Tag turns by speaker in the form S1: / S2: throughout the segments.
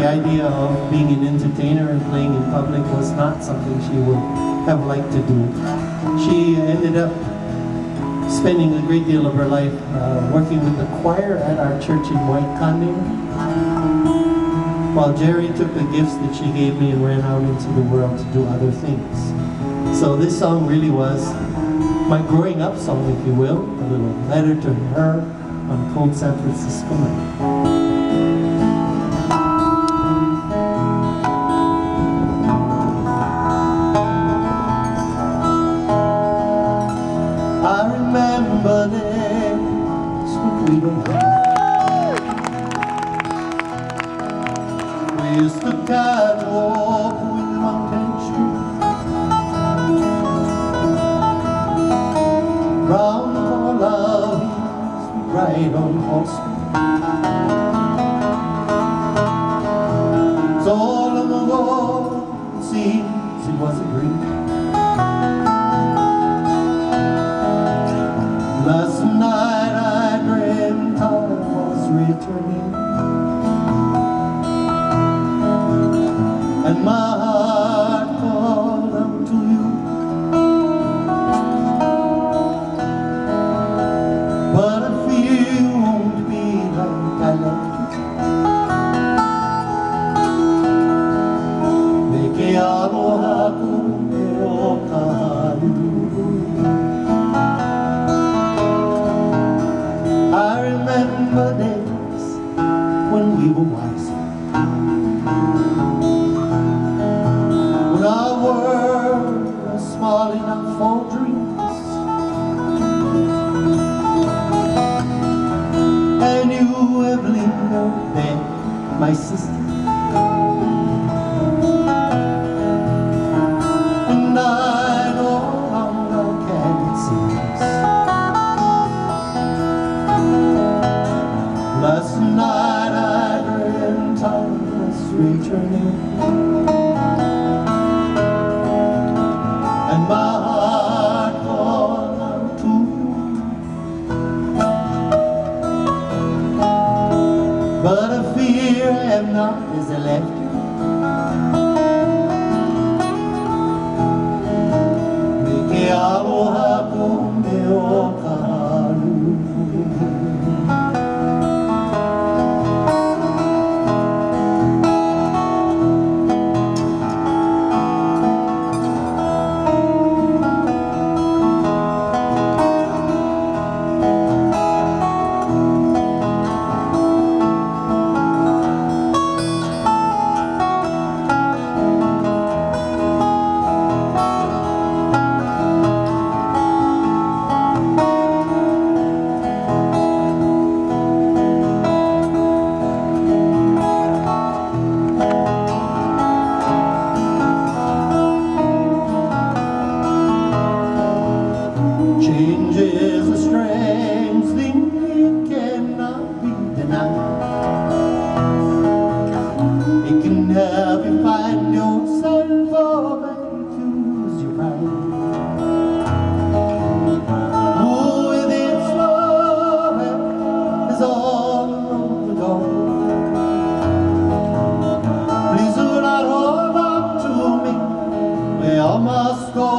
S1: The idea of being an entertainer and playing in public was not something she would have liked to do. She ended up spending a great deal of her life working with the choir at our church in Waikane, while Jerry took the gifts that she gave me and ran out into the world to do other things. So this song really was my growing up song, if you will, a little letter to her on cold San Francisco night. I remember days when we were young. We used to catwalk with Mountain Street, round the corner we ride on horseback. So long ago it seems it was a dream. Last night I dreamt I was returning, and my heart called out to you. But I fear you won't be like I left you. Me que aloha con me o kahalu. I remember days when we were wiser, when our world was small enough for dreams, and you, Evelyn, were there, my sister, and I no longer can see. Last night I dreamt I was returning, and my heart called out to you. But I fear I am not as I left you. Me que aloha con me o kahalu. Change is a strange thing, it cannot be denied. It can help you find yourself or make you lose your pride. Oh, with its love is all over the door. Please do not hold on to me, we all must go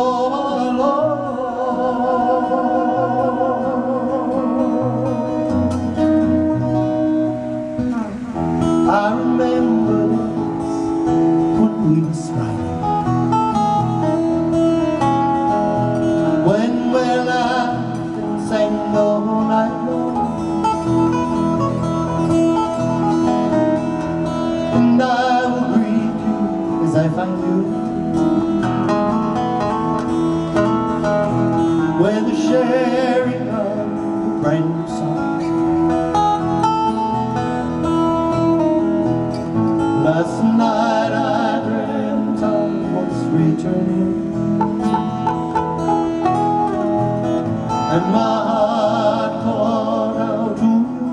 S1: alone. I remember days when we were smiling, when we laughed and sang the whole night long, and I will greet you as I find you, with the sharing of a brand new song. Last night I dreamt I was returning, and my heart called out to you.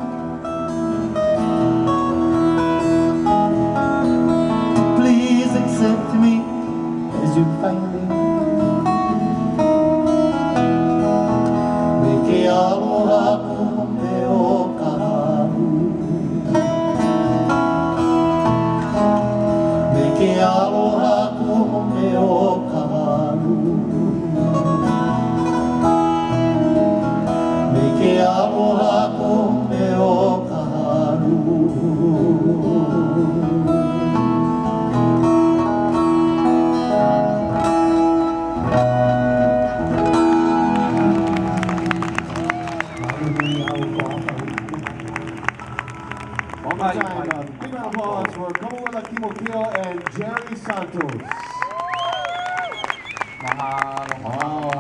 S1: Please accept me as you aloha ku me o ka haru. Me ke aloha ku me o ka haru.
S2: One more time, big round of applause for Kamawala Kimokio and Jerry Santos.
S3: Mahalo, mahalo.